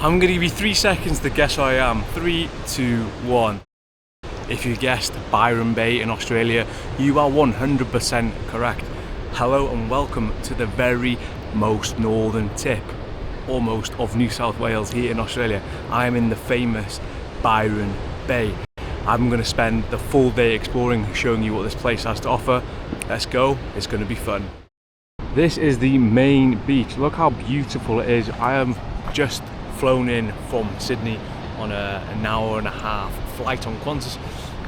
I'm going to give you 3 seconds to guess who I am. 3, 2, 1. If you guessed Byron Bay in Australia, you are 100% correct. Hello and welcome to the very most northern tip, almost, of New South Wales here in Australia. I am in the famous Byron Bay. I'm going to spend the full day exploring, showing you what this place has to offer. Let's go, it's going to be fun. This is the main beach. Look how beautiful it is. I am just flown in from Sydney on an hour and a half flight on Qantas,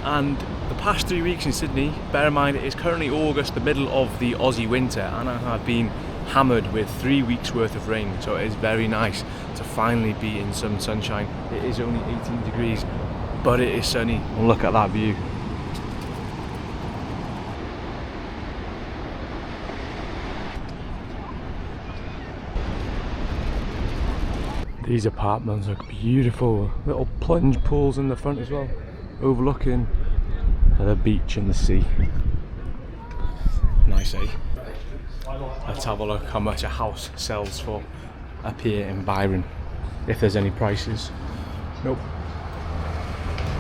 and the past 3 weeks in Sydney, bear in mind it is currently August, the middle of the Aussie winter, and I have been hammered with 3 weeks worth of rain, so it is very nice to finally be in some sunshine. It is only 18 degrees, but it is sunny, and look at that view. These apartments look beautiful. Little plunge pools in the front as well, overlooking the beach and the sea. Nice, eh? Let's have a look how much a house sells for up here in Byron, if there's any prices. Nope.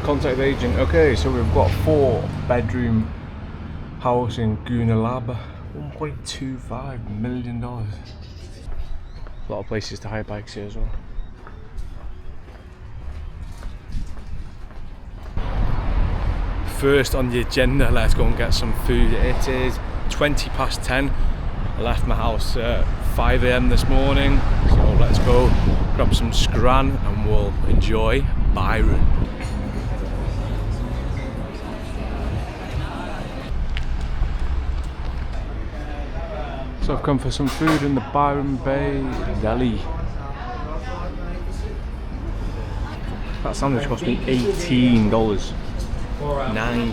Contact agent. Okay, so we've got a 4-bedroom house in Goonellabah, $1.25 million. A lot of places to hire bikes here as well. First on the agenda, let's go and get some food. It is 20 past 10. I left my house at 5 AM this morning, so let's go grab some scran and we'll enjoy Byron. So I've come for some food in the Byron Bay deli. That sandwich cost me $18. £9.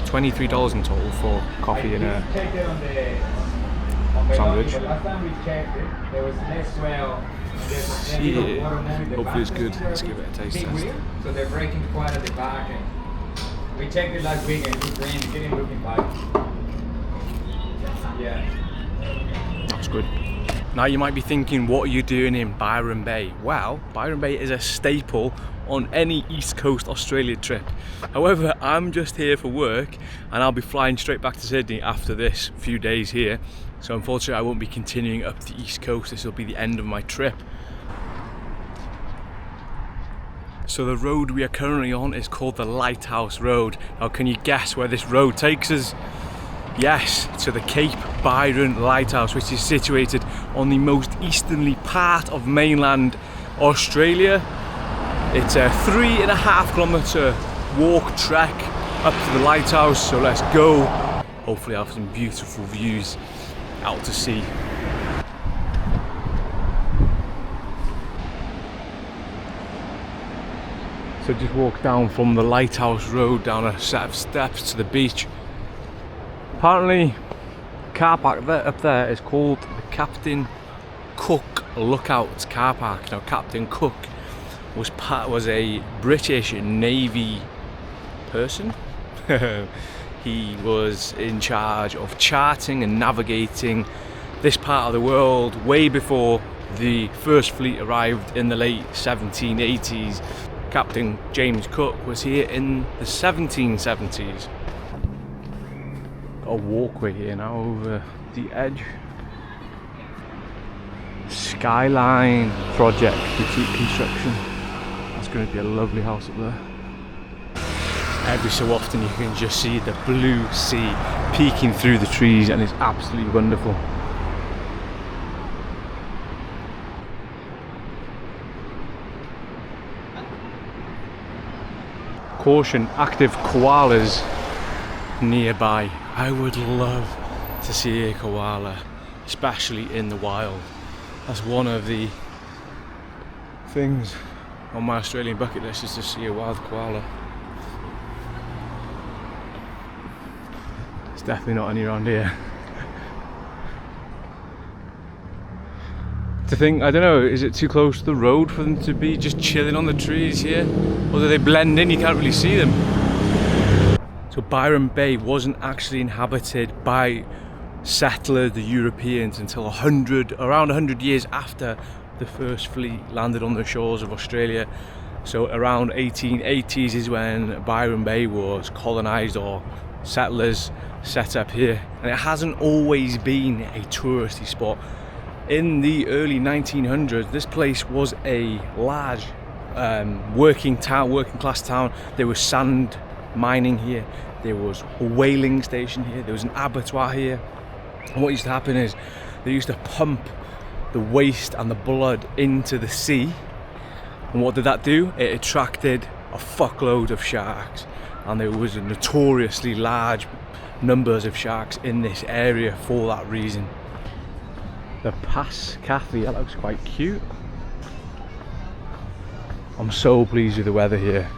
$23 in total for coffee and a sandwich. Yeah. Hopefully it's good. Let's give it a taste test. So they're breaking quite at the back. And we checked it last week and it didn't look in pipe. Yeah. That's good. Now you might be thinking, what are you doing in Byron Bay? Well, Byron Bay is a staple on any East Coast Australia trip. However, I'm just here for work and I'll be flying straight back to Sydney after this few days here. So unfortunately I won't be continuing up the East Coast. This will be the end of my trip. So the road we are currently on is called the Lighthouse Road. Now can you guess where this road takes us? Yes, to the Cape Byron Lighthouse, which is situated on the most easterly part of mainland Australia. It's a 3.5 kilometre walk trek up to the lighthouse, so let's go. Hopefully I'll have some beautiful views out to sea. So just walk down from the Lighthouse Road down a set of steps to the beach. Apparently, car park up there is called the Captain Cook Lookout car park. Now, Captain Cook was a British Navy person. He was in charge of charting and navigating this part of the world way before the first fleet arrived in the late 1780s. Captain James Cook was here in the 1770s. A walkway here now over the edge. Skyline Project boutique construction. That's going to be a lovely house up there. Every so often you can just see the blue sea peeking through the trees and it's absolutely wonderful. Caution, active koalas nearby. I would love to see a koala, especially in the wild. That's one of the things on my Australian bucket list, is to see a wild koala. It's definitely not any around here. To think, I don't know, is it too close to the road for them to be just chilling on the trees here? Or do they blend in, you can't really see them? So Byron Bay wasn't actually inhabited by settlers, the Europeans, until around 100 years after the first fleet landed on the shores of Australia. So around 1880s is when Byron Bay was colonised, or settlers set up here, and it hasn't always been a touristy spot. In the early 1900s, this place was a large working class town. There was sand mining here, there was a whaling station here, there was an abattoir here, and what used to happen is they used to pump the waste and the blood into the sea, and what did that do? It attracted a fuckload of sharks, and there was a notoriously large numbers of sharks in this area for that reason. The Pass Cafe, that looks quite cute. I'm so pleased with the weather here.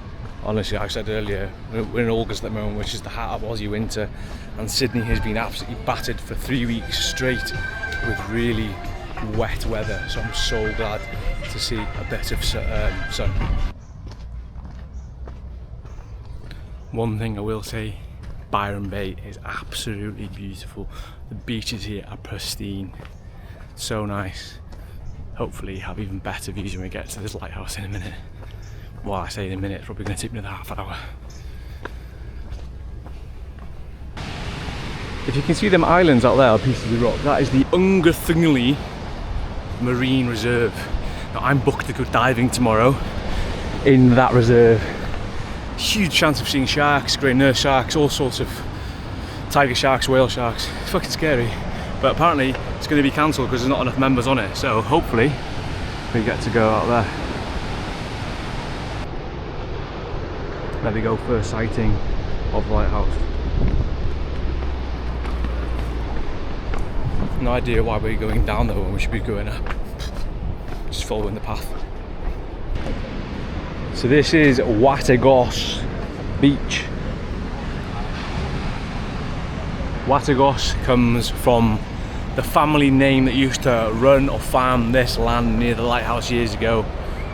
Honestly, I said earlier, we're in August at the moment, which is the heart of Aussie winter, and Sydney has been absolutely battered for 3 weeks straight with really wet weather, so I'm so glad to see a bit of sun. One thing I will say, Byron Bay is absolutely beautiful. The beaches here are pristine, so nice. Hopefully have even better views when we get to this lighthouse in a minute. Well, I say in a minute, it's probably going to take me another half an hour. If you can see them islands out there, pieces of rock, that is the Ungathungli Marine Reserve. Now, I'm booked to go diving tomorrow in that reserve. Huge chance of seeing sharks, grey nurse sharks, all sorts of tiger sharks, whale sharks. It's fucking scary. But apparently it's going to be cancelled because there's not enough members on it. So hopefully we get to go out there. There we go, first sighting of the lighthouse. No idea why we're going down there when we should be going up. Just following the path. So this is Watagos Beach. Watagos comes from the family name that used to run or farm this land near the lighthouse years ago.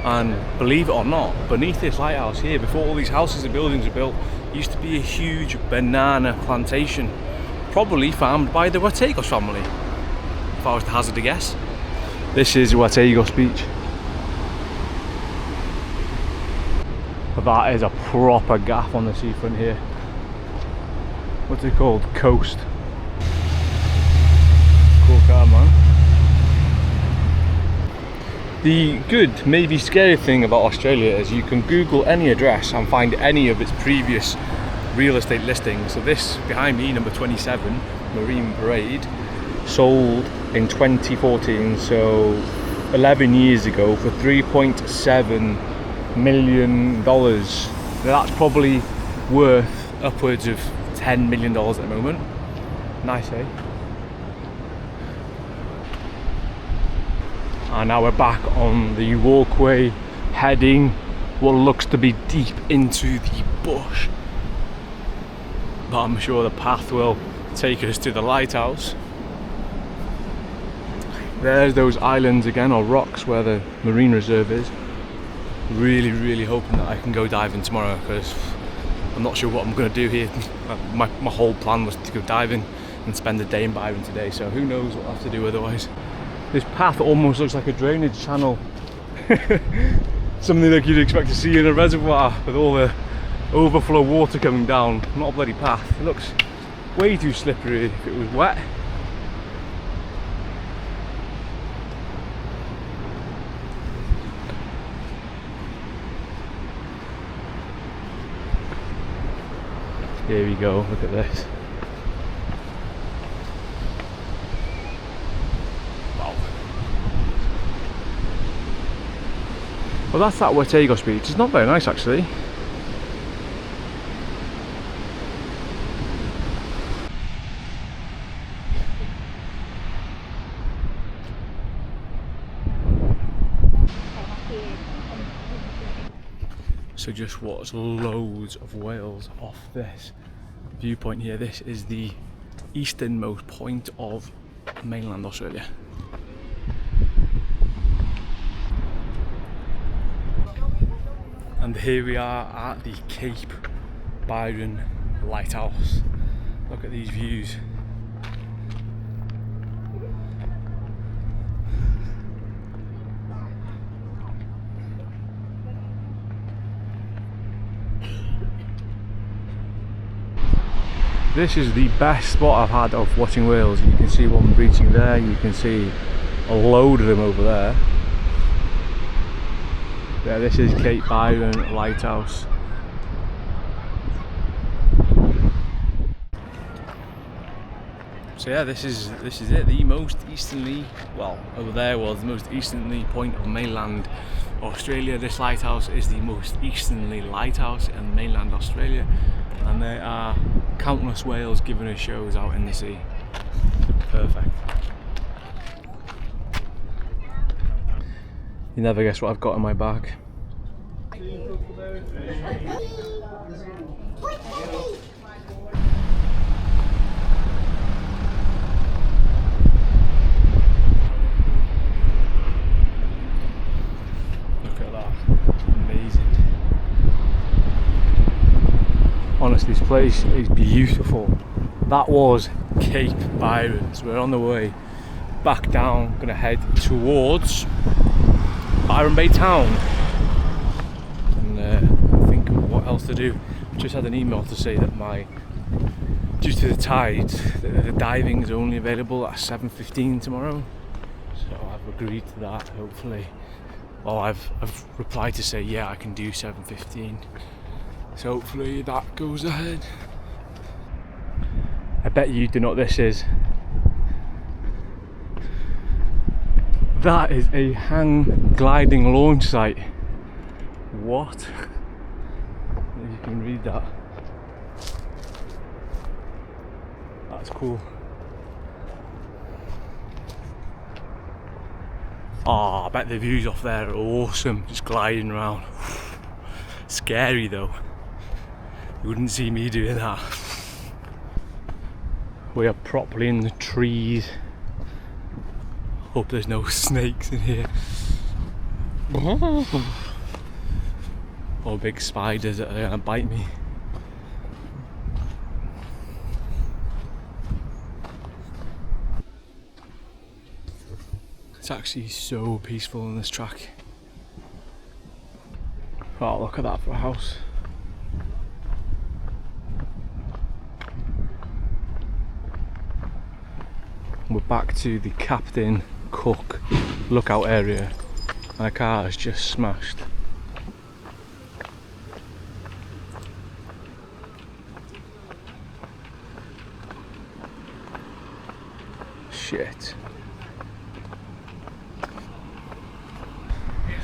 And believe it or not, beneath this lighthouse here, before all these houses and buildings were built, used to be a huge banana plantation, probably farmed by the Watagos family, if I was to hazard a guess. This is Watagos Beach. But that is a proper gaff on the seafront here. What's it called? Coast. Cool car, man. The good, maybe scary thing about Australia is you can Google any address and find any of its previous real estate listings. So this behind me, number 27, Marine Parade, sold in 2014, so 11 years ago, for $3.7 million. That's probably worth upwards of $10 million at the moment. Nice, eh? And now we're back on the walkway, heading what looks to be deep into the bush. But I'm sure the path will take us to the lighthouse. There's those islands again, or rocks, where the marine reserve is. Really, really hoping that I can go diving tomorrow, because I'm not sure what I'm going to do here. My whole plan was to go diving and spend the day in Byron today, so who knows what I'll have to do otherwise. This path almost looks like a drainage channel. Something like you'd expect to see in a reservoir with all the overflow water coming down. Not a bloody path. It looks way too slippery if it was wet. Here we go, look at this. Wow. Well, that's that Watagos Beach. It's not very nice actually. So just watch loads of whales off this viewpoint here. This is the easternmost point of mainland Australia. And here we are at the Cape Byron Lighthouse. Look at these views. This is the best spot I've had of watching whales. You can see one breaching there, you can see a load of them over there. Yeah, this is Cape Byron Lighthouse. So yeah, this is it, the most easterly, well, over there was the most easterly point of mainland Australia. This lighthouse is the most easterly lighthouse in mainland Australia, and there are countless whales giving us shows out in the sea. Perfect. You never guess what I've got in my bag. Honestly, this place is beautiful. That was Cape Byron, so we're on the way back down, gonna head towards Byron Bay town and think of what else to do. Just had an email to say that due to the tides, the diving is only available at 7:15 tomorrow, so I've agreed to that. Hopefully, well, I've replied to say yeah, I can do 7:15. So hopefully that goes ahead. I bet you do know what this is. That is a hang gliding launch site. What? You can read that. That's cool. Oh, I bet the views off there are awesome, just gliding around. Scary though. You wouldn't see me doing that. We are properly in the trees. Hope there's no snakes in here. Or big spiders that are gonna bite me. It's actually so peaceful on this track. Oh, look at that for a house. We're back to the Captain Cook lookout area. My car has just smashed. Shit.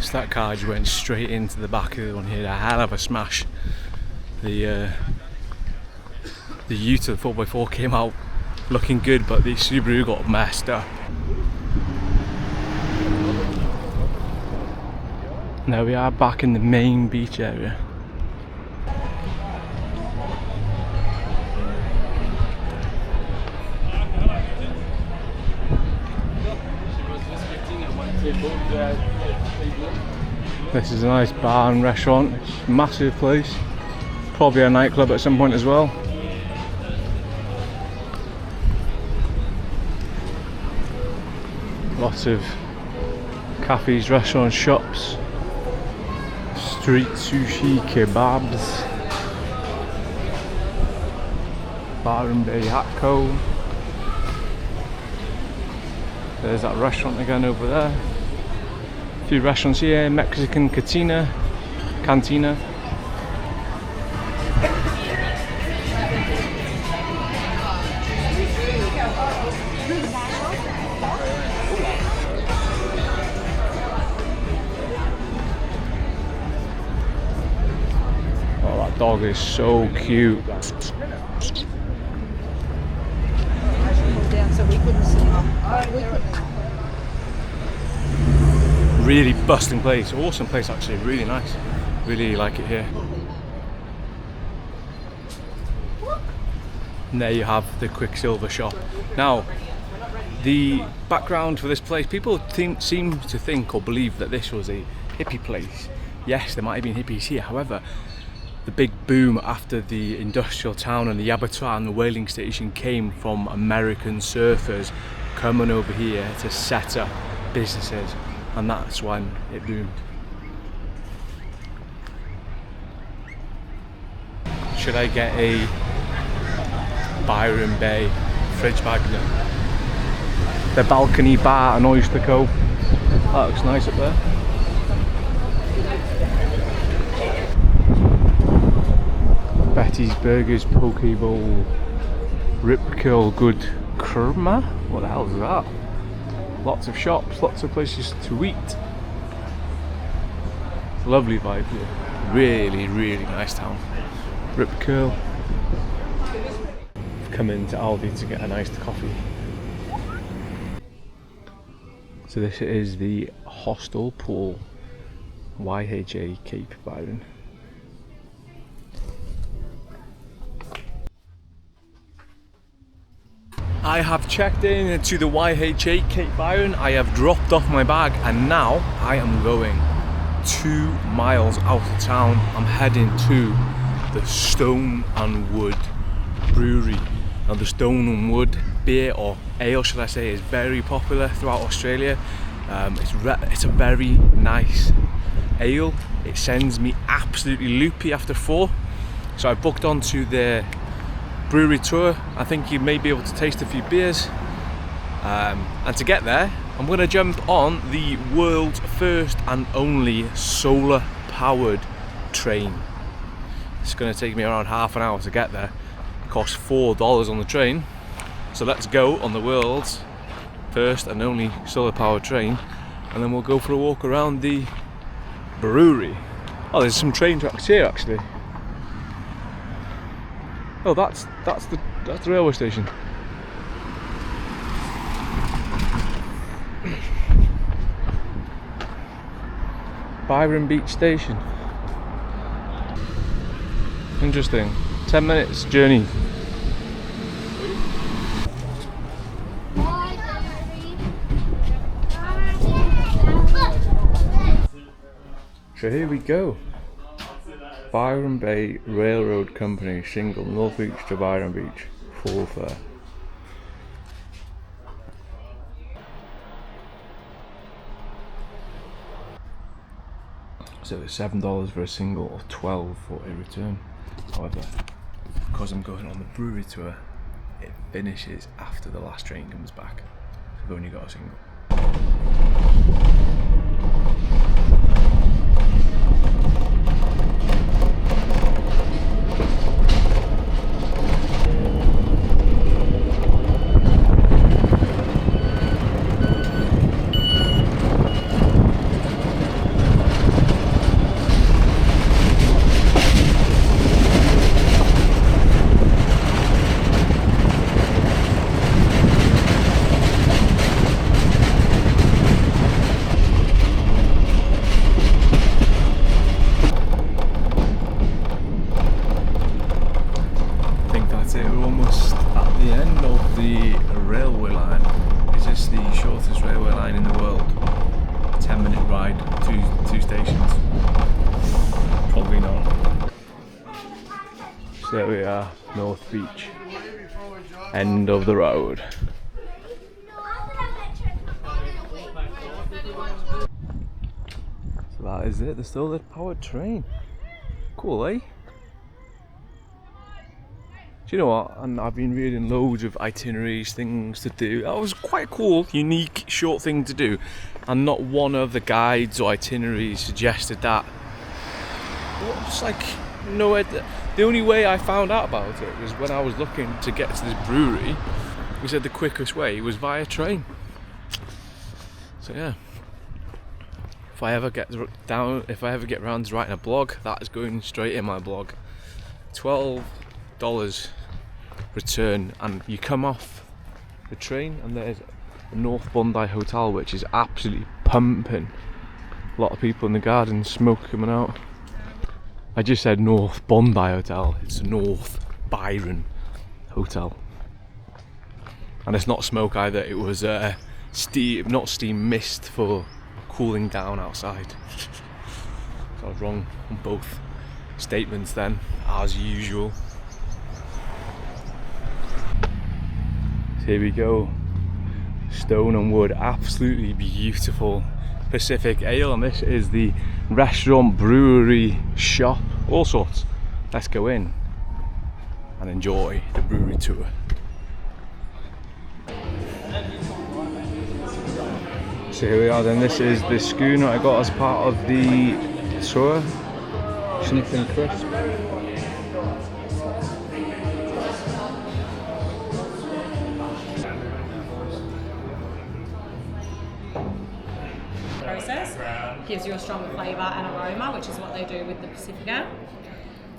So that car just went straight into the back of the one here. A hell of a smash. The ute of the 4x4 came out looking good, but the Subaru got messed up. Now we are back in the main beach area. This is a nice bar and restaurant. It's a massive place. Probably a nightclub at some point as well. Lots of cafes, restaurants, shops, street sushi, kebabs, Byron Bay Hat Co. There's that restaurant again over there. A few restaurants here, Mexican cantina. Dog is so cute. Really bustling place, awesome place actually, really nice. Really like it here. And there you have the Quicksilver shop. Now, the background for this place, people seem to think or believe that this was a hippie place. Yes, there might have been hippies here, however, the big boom after the industrial town and the abattoir and the whaling station came from American surfers coming over here to set up businesses, and that's when it boomed. Should I get a Byron Bay fridge magnet. The balcony bar and oyster cove. That looks nice up there. Betty's Burgers, Poke Bowl, Rip Curl Good Kurma. What the hell is that? Lots of shops, lots of places to eat. Lovely vibe here. Really, really nice town. Rip Curl. Come into Aldi to get an iced coffee. So this is the hostel pool, YHA Cape Byron. I have checked in to the YHA Cape Byron. I have dropped off my bag and now I am going 2 miles out of town. I'm heading to the Stone and Wood brewery. Now the Stone and Wood beer, or ale should I say, is very popular throughout Australia. It's a very nice ale. It sends me absolutely loopy after 4. So I booked onto the brewery tour. I think you may be able to taste a few beers. And to get there, I'm going to jump on the world's first and only solar powered train. It's going to take me around half an hour to get there. It costs $4 on the train. So let's go on the world's first and only solar powered train, and then we'll go for a walk around the brewery. Oh, there's some train tracks here actually. Oh, that's the railway station. Byron Beach Station. Interesting. 10 minutes journey. So here we go. Byron Bay Railroad Company single North Beach to Byron Beach, full fare. So it's $7 for a single or $12 for a return. However, because I'm going on the brewery tour, it finishes after the last train comes back. So I've only got a single. There we are, North Beach, end of the road. So that is it, the solar powered train. Cool, eh? Do you know what? And I've been reading loads of itineraries, things to do. That was quite cool, unique, short thing to do. And not one of the guides or itineraries suggested that. It's like, no, the only way I found out about it was when I was looking to get to this brewery. We said the quickest way was via train. So yeah, if I ever get around to writing a blog, that is going straight in my blog. $12 return, and you come off the train and there's the North Bondi Hotel, which is absolutely pumping. A lot of people in the garden, smoke coming out. I just said North Bondi Hotel, it's North Byron Hotel. And it's not smoke either, it was not steam, mist for cooling down outside. So I was wrong on both statements then, as usual. So here we go, Stone and Wood, absolutely beautiful Pacific ale, and this is the restaurant, brewery, shop, all sorts. Let's go in and enjoy the brewery tour. So here we are then, this is the schooner I got as part of the tour. Sniffing crisp. Process gives you a stronger flavour and aroma, which is what they do with the Pacifica.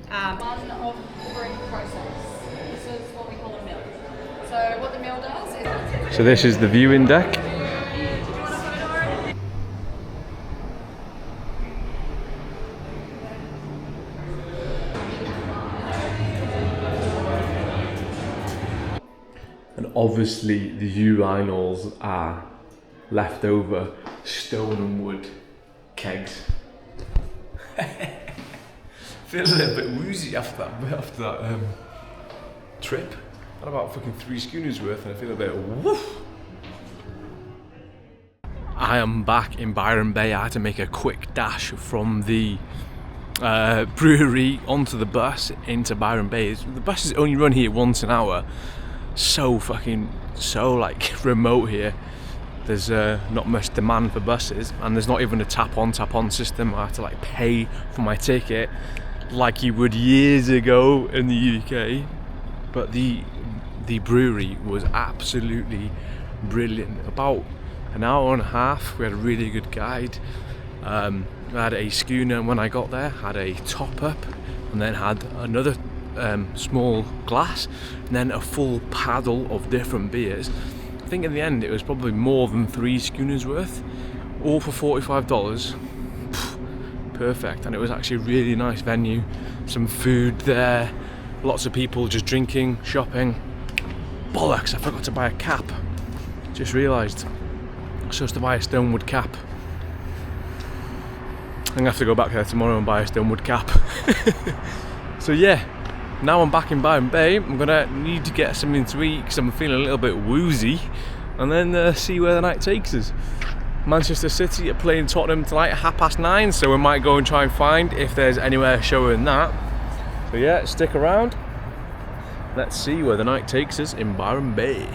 One of the brewing process. This is what we call a mill. So what the mill does is... So this is the viewing deck. And obviously the urinals are leftover stone and wood kegs. Feel a little bit woozy after that trip. Had about fucking 3 schooners worth, and I feel a bit woof. I am back in Byron Bay. I had to make a quick dash from the brewery onto the bus into Byron Bay. The buses only run here once an hour. So like remote here. There's not much demand for buses, and there's not even a tap on system. I have to like pay for my ticket like you would years ago in the UK. But the brewery was absolutely brilliant. About an hour and a half. We had a really good guide. I had a schooner when I got there, had a top up, and then had another small glass, and then a full paddle of different beers. I think in the end it was probably more than 3 schooners worth, all for $45. Perfect. And it was actually a really nice venue, some food there, lots of people just drinking, shopping. Bollocks, I forgot to buy a cap, just realised. I'm supposed to buy a stonewood cap. I'm gonna have to go back there tomorrow and buy a stonewood cap. So yeah, now I'm back in Byron Bay. I'm gonna need to get something to eat because I'm feeling a little bit woozy, and then see where the night takes us. Manchester City are playing Tottenham tonight at 9:30, so we might go and try and find if there's anywhere showing that. So yeah, stick around. Let's see where the night takes us in Byron Bay.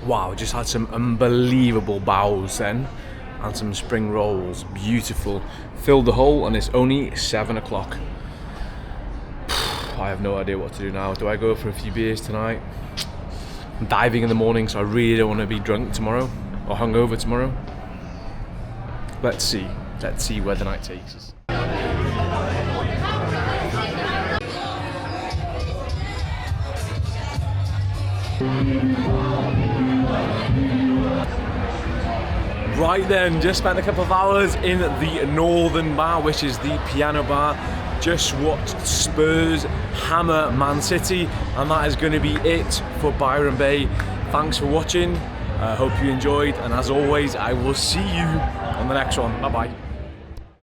Wow, just had some unbelievable bows then, and some spring rolls, beautiful. Filled the hole, and it's only 7 o'clock. I have no idea what to do now. Do I go for a few beers tonight? I'm diving in the morning, so I really don't want to be drunk tomorrow, or hungover tomorrow. Let's see where the night takes us. Right then, just spent a couple of hours in the Northern Bar, which is the piano bar. Just watched Spurs hammer Man City, and that is going to be it for Byron Bay. Thanks for watching. I hope you enjoyed, and as always, I will see you on the next one. Bye bye.